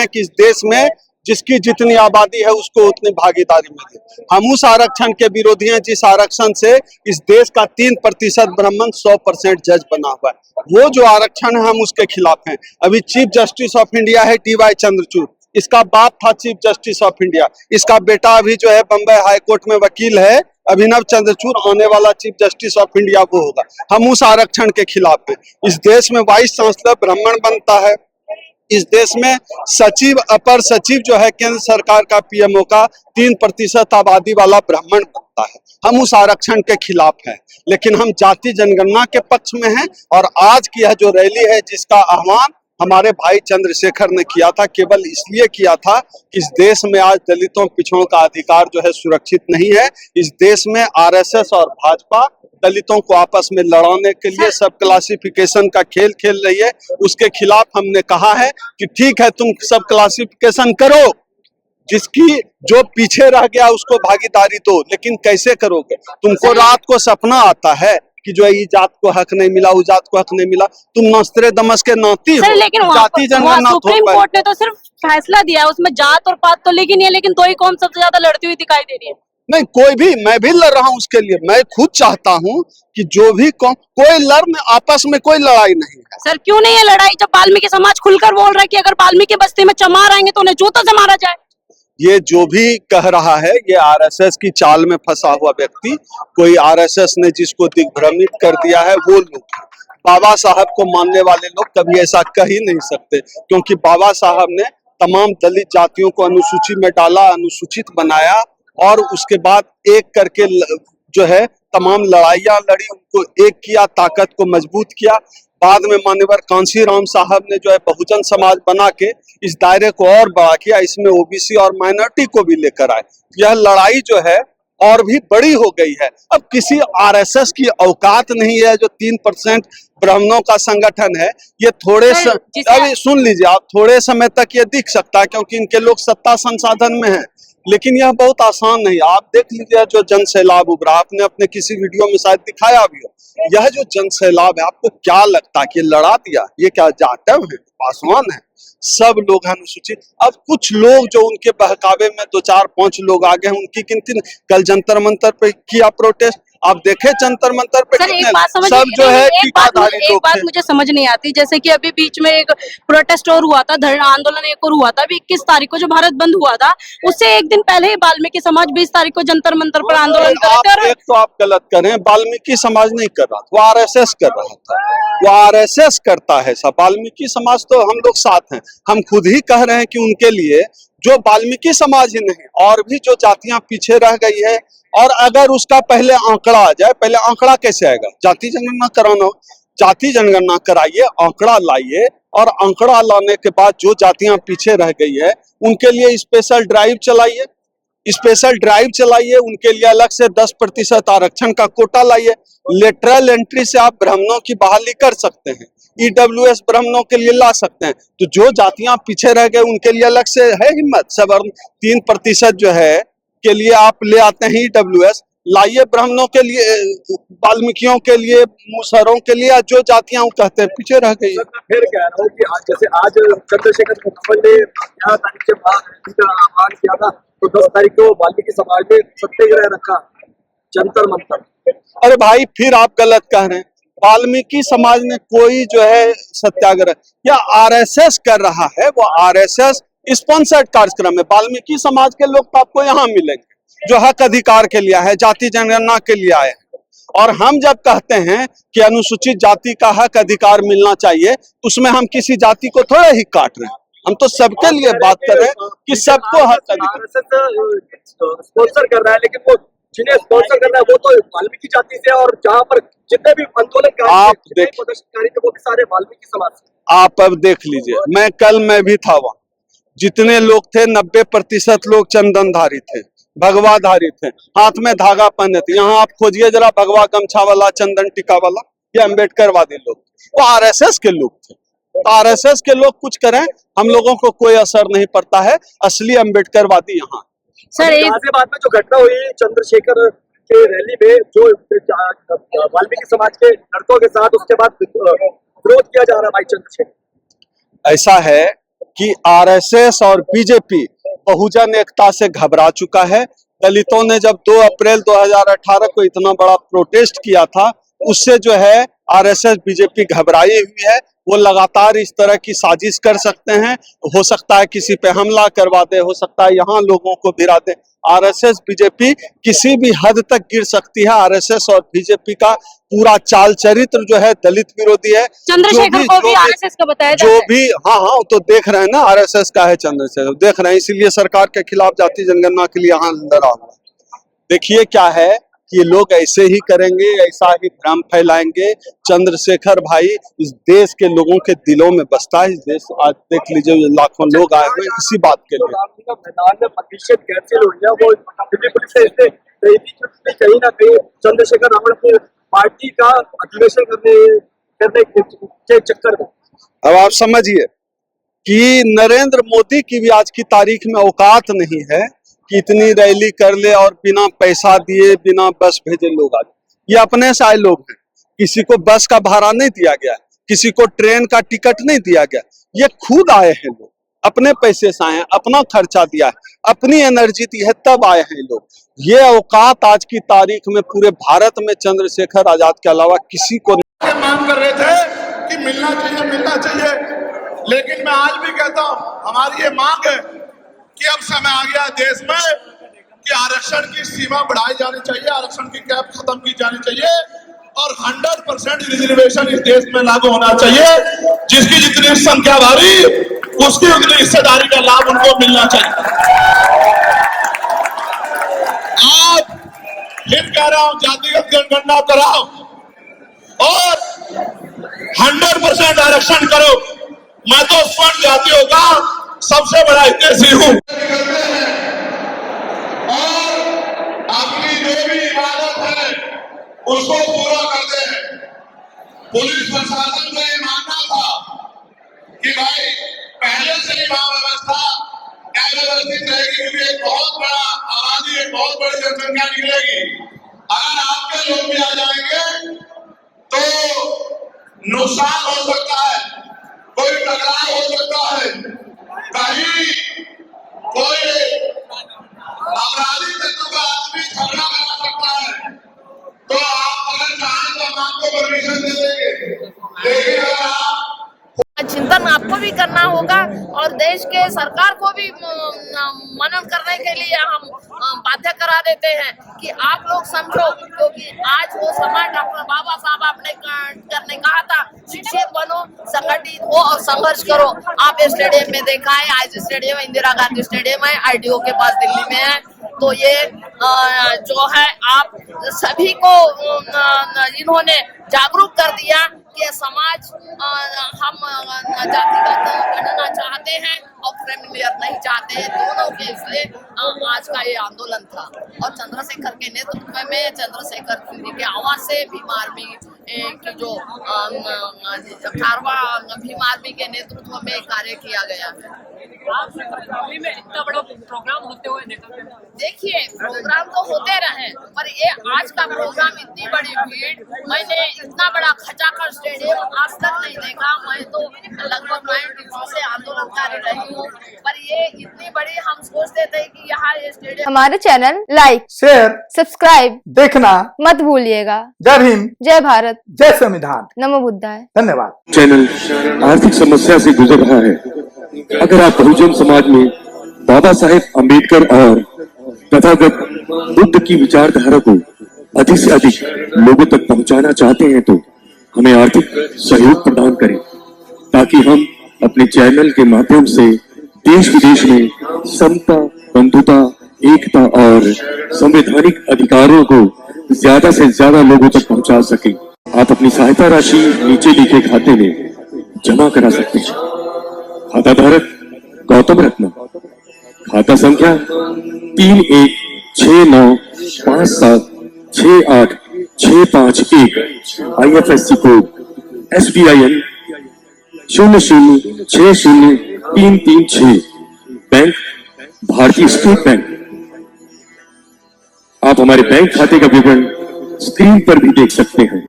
हैं कि इस देश में जिसकी जितनी आबादी है उसको उतनी भागीदारी मिले। हम उस आरक्षण के विरोधी हैं जिस आरक्षण से इस देश का 3% ब्राह्मण 100% जज बना हुआ है। वो जो आरक्षण है हम उसके खिलाफ हैं। अभी चीफ जस्टिस ऑफ इंडिया है DY चंद्रचूड़, इसका बाप था चीफ जस्टिस ऑफ इंडिया, इसका बेटा अभी जो है बम्बई हाई कोर्ट में वकील है अभिनव चंद्रचूड़, आने वाला चीफ जस्टिस ऑफ इंडिया वो होगा। हम उस आरक्षण के खिलाफ हैं। इस देश में वाइस चांसलर ब्राह्मण बनता है। इस देश में सचिव अपर सचिव जो है केंद्र सरकार का PMO का 3% आबादी वाला ब्राह्मण बनता है। हम उस आरक्षण के खिलाफ हैं, लेकिन हम जाति जनगणना के पक्ष में हैं। और आज की यह जो रैली है जिसका आह्वान हमारे भाई चंद्रशेखर ने किया था, केवल इसलिए किया था कि इस देश में आज दलितों पिछड़ों का अधिकार जो है सुरक्षित नहीं है। इस देश में RSS और भाजपा दलितों को आपस में लड़ाने के लिए सब क्लासिफिकेशन का खेल खेल रही है। उसके खिलाफ हमने कहा है कि ठीक है, तुम सब क्लासिफिकेशन करो, जिसकी जो पीछे रह गया उसको भागीदारी दो, लेकिन कैसे करोगे? तुमको रात को सपना आता है कि जो इस जात को हक नहीं मिला, उस जात को हक नहीं मिला, तुम नस्त्रे दमस के नाती हो। लेकिन जाति जनगणना सुप्रीम कोर्ट ने तो सिर्फ फैसला दिया है, उसमें जात और पात तो लिखी नहीं है, लेकिन दो ही कौम सबसे ज्यादा लड़ती हुई दिखाई दे रही है। नहीं, कोई भी, मैं भी लड़ रहा हूँ उसके लिए। मैं खुद चाहता हूँ कि जो भी कोई लड़, आपस में कोई लड़ाई नहीं है। सर क्यों नहीं है लड़ाई, जब वाल्मीकि समाज खुलकर बोल रहा है कि अगर वाल्मीकि बस्ती में चमार आएंगे तो उन्हें जूतों से मारा जाए? ये जो भी कह रहा है ये RSS की चाल में फंसा हुआ व्यक्ति, कोई RSS ने जिसको दिग्भ्रमित कर दिया है वो लोग। बाबा साहब को मानने वाले लोग कभी ऐसा कह ही नहीं सकते, क्योंकि बाबा साहब ने तमाम दलित जातियों को अनुसूची में डाला, अनुसूचित बनाया और उसके बाद एक करके जो है तमाम लड़ाइयां लड़ी, उनको एक किया, ताकत को मजबूत किया। बाद में मान्यवर कांशीराम साहब ने जो है बहुजन समाज बना के इस दायरे को और बड़ा किया, इसमें OBC और माइनॉरिटी को भी लेकर आए। यह लड़ाई जो है और भी बड़ी हो गई है। अब किसी RSS की औकात नहीं है जो 3% ब्राह्मणों का संगठन है। ये थोड़े अभी सुन लीजिए आप, थोड़े समय तक ये दिख सकता है क्योंकि इनके लोग सत्ता संसाधन में है, लेकिन यह बहुत आसान नहीं। आप देख लीजिए जो जन सैलाब उभरा, आपने अपने किसी वीडियो में शायद दिखाया भी हो। यह जो जन सैलाब है, आपको क्या लगता है कि लड़ा दिया? ये क्या जाटव है, पासवान है? सब लोग हैं अनुसूचित। अब कुछ लोग जो उनके बहकावे में 2-4-5 लोग आगे हैं, उनकी गिनती कल जंतर मंतर पे किया प्रोटेस्ट। आप देखे जंतर मंतर पे सब जो है टीकाधारी लोग थे। एक बात मुझे समझ नहीं आती, जैसे कि अभी बीच में एक प्रोटेस्ट और हुआ था, धरना आंदोलन एक और हुआ था, अभी 21 तारीख को जो भारत बंद हुआ था, उससे एक दिन पहले ही वाल्मीकि समाज 20 तारीख को जंतर मंतर पर आंदोलन कर रहे थे। एक तो आप गलत कर रहे हैं, वाल्मीकि समाज नहीं कर रहा, वो RSS कर रहा था। वो RSS करता है सब, वाल्मीकि समाज तो हम लोग साथ हैं। हम खुद ही कह रहे हैं कि उनके लिए जो वाल्मीकि समाज ही नहीं और भी जो जातियां पीछे रह गई है, और अगर उसका पहले आंकड़ा आ जाए, पहले आंकड़ा कैसे आएगा? जाति जनगणना कराना, जाति जनगणना कराइए, आंकड़ा लाइए, और आंकड़ा लाने के बाद जो जातियां पीछे रह गई है उनके लिए स्पेशल ड्राइव चलाइए, स्पेशल ड्राइव चलाइए, उनके लिए अलग से 10% आरक्षण का कोटा लाइए। लेटरल एंट्री से आप ब्राह्मणों की बहाली कर सकते हैं, EWS ब्राह्मणों के लिए ला सकते हैं। तो जो जातियां पीछे रह गए उनके लिए अलग से है हिम्मत। सवर्ण 3% जो है के लिए आप ले आते हैं EWS, लाइए ब्राह्मणों के लिए, वाल्मीकियों के लिए, मुसहरों के लिए, जो जातियां कहते हैं पीछे रह गई। फिर कह रहा हूँ कि आज जैसे आज चंद्रशेखर मुखर्जी ने 11 तारीख के बाद आह्वान किया था, तो 10 तारीख को वाल्मीकि समाज ने सत्याग्रह रखा जंतर मंतर। अरे भाई, फिर आप गलत कह रहे हैं। वाल्मीकि समाज ने कोई जो है सत्याग्रह, या RSS कर रहा है, वो RSS स्पॉन्सर्ड कार्यक्रम है। वाल्मीकि समाज के लोग तो आपको यहाँ मिलेंगे जो हक अधिकार के लिए है, जाति जनगणना के लिए आए हैं। और हम जब कहते हैं कि अनुसूचित जाति का हक अधिकार मिलना चाहिए, उसमें हम किसी जाति को थोड़ा ही काट रहे हैं, हम तो सबके लिए बात कर रहे हैं कि सबको हक अधिकार। स्पॉन्सर कर रहा है, लेकिन वो जिन्हें स्पॉन्सर कर रहा है वो तो वाल्मीकि जाति से, और जहाँ पर जितने भी आंदोलनकारी प्रदर्शनकारी थे वो भी सारे वाल्मीकि समाज से। आप अब देख लीजिए, मैं भी था वहाँ, जितने लोग थे 90% लोग चंदनधारी थे, भगवाधारी थे, हाथ में धागा पहने थे। यहाँ आप खोजिए जरा भगवा गमछा वाला, चंदन टिका वाला, ये अम्बेडकरवादी लोग, वो RSS के लोग थे। तो RSS के लोग कुछ करें, हम लोगों को कोई असर नहीं पड़ता है। असली अम्बेडकरवादी यहाँ। सर गाजियाबाद में जो घटना हुई चंद्रशेखर के रैली में, जो वाल्मीकि समाज के लड़कों के साथ, उसके बाद विरोध किया जा रहा है भाई चंद्रशेखर। ऐसा है कि आरएसएस और बीजेपी बहुजन एकता से घबरा चुका है। दलितों ने जब 2 अप्रैल 2018 को इतना बड़ा प्रोटेस्ट किया था, उससे जो है आरएसएस बीजेपी घबराई हुई है। वो लगातार इस तरह की साजिश कर सकते हैं, हो सकता है किसी पे हमला करवा दे, हो सकता है यहाँ लोगों को भिड़ा दे। आरएसएस बीजेपी किसी भी हद तक गिर सकती है। आरएसएस और बीजेपी का पूरा चाल चरित्र जो है दलित विरोधी है। चंद्रशेखर को भी आरएसएस का बताया जाता है। जो भी हाँ तो देख रहे हैं ना, आरएसएस का है चंद्रशेखर, देख रहे हैं, इसीलिए सरकार के खिलाफ जाति जनगणना के लिए यहाँ लड़ा हुआ। देखिए क्या है कि ये लोग ऐसे ही करेंगे, ऐसा ही भ्रम फैलाएंगे। चंद्रशेखर भाई इस देश के लोगों के दिलों में बसता है। इस देश आज देख लीजिए लाखों लोग आए हुए इसी बात के लिए। मैदान में प्रतिशत कैंसिल हो गया, वो दिल्ली पुलिस से इसने कहीं ना कहीं चंद्रशेखर रावण की पार्टी का अधिवेशन करने के चक्कर में। अब आप समझिए कि नरेंद्र मोदी की भी आज की तारीख में औकात नहीं है कि इतनी रैली कर ले और बिना पैसा दिए, बिना बस भेजे लोग आ जाए। ये अपने से आए लोग हैं, किसी को बस का भाड़ा नहीं दिया गया, किसी को ट्रेन का टिकट नहीं दिया गया। ये खुद आए हैं लोग, अपने पैसे से आए हैं, अपना खर्चा दिया है, अपनी एनर्जी दी है, तब आए हैं लोग। ये औकात आज की तारीख में पूरे भारत में चंद्रशेखर आजाद के अलावा किसी को नहीं। मांग कर रहे थे कि मिलना चाहिए, लेकिन मैं आज भी कहता हूं हमारी ये मांग है कि अब समय आ गया देश में कि आरक्षण की सीमा बढ़ाई जानी चाहिए, आरक्षण की कैप खत्म की जानी चाहिए और 100% रिजर्वेशन इस देश में लागू होना चाहिए। जिसकी जितनी संख्या भारी, उसकी उतनी हिस्सेदारी का लाभ उनको मिलना चाहिए। आप फिर कह रहा हूं, जातिगत जनगणना कराओ और 100% आरक्षण करो। मैं तो स्वर्ण जातियों का सबसे बड़ा हितैषी हूं और अपनी जो भी इबादत है उसको पूरा करते हैं। पुलिस प्रशासन का ये मानना था कि भाई पहले से ही वहां व्यवस्था व्यवस्थित रहेगी, क्योंकि एक बहुत बड़ा आबादी, एक बहुत बड़ी जनसंख्या निकलेगी। अगर आपके लोग भी आ जाएंगे तो नुकसान हो सकता है, कोई टकराव हो सकता है, कहीं कोई अपराधी तत्व का आदमी झगड़ा करा सकता है। तो आप अगर चाहें तो हम आपको परमिशन दे देंगे, लेकिन अगर आप चिंतन आपको भी करना होगा और देश के सरकार को भी मनन करने के लिए हम बाध्य करा देते हैं कि आप लोग समझो, क्योंकि आज वो समय डॉक्टर बाबा साहब आपने करने कहा था, शिक्षित बनो, संगठित हो और संघर्ष करो। आप स्टेडियम में देखा है, आज स्टेडियम इंदिरा गांधी स्टेडियम है, आरटीओ के पास दिल्ली में है। तो ये जो है आप सभी को इन्होंने जागरूक कर दिया कि समाज हम जातिगत गणना चाहते हैं और क्रिमिनल नहीं चाहते हैं, दोनों के इसलिए आज का ये आंदोलन था। और चंद्रशेखर के नेतृत्व में, चंद्रशेखर की आवाज से भीम आर्मी की जो 18वां भीम आर्मी के नेतृत्व में कार्य किया गया है। में इतना बड़ा प्रोग्राम होते हुए देखिए, प्रोग्राम तो होते रहे, पर ये आज का प्रोग्राम, इतनी बड़ी भीड़, मैंने इतना बड़ा खचाखच स्टेडियम आज तक नहीं देखा। मैं तो लगभग 92 से आंदोलनकारी रही हूँ, पर ये इतनी बड़ी हम सोचते थे कि यहाँ ये स्टेडियम। हमारे चैनल लाइक, शेयर, सब्सक्राइब देखना मत भूलिएगा। जय हिंद, जय भारत, जय संविधान, नमो बुद्धाय। धन्यवाद। चैनल आर्थिक समस्या से गुजर रहा है। अगर आप बहुजन समाज में बाबा साहेब अम्बेडकर और तथागत बुद्ध की विचारधारा को अधिक से अधिक लोगों तक पहुंचाना चाहते हैं तो हमें आर्थिक सहयोग प्रदान करें, ताकि हम अपने चैनल के माध्यम से देश विदेश में समता, बंधुता, एकता और संवैधानिक अधिकारों को ज्यादा से ज्यादा लोगों तक पहुंचा सकें। आप अपनी सहायता राशि नीचे लिखे खाते में जमा करा सकते हैं। खाता धारक गौतम रत्न, खाता संख्या 3169576865 IFSC कोड SBIN 0060336, बैंक भारतीय स्टेट बैंक। आप हमारे बैंक खाते का विवरण स्क्रीन पर भी देख सकते हैं।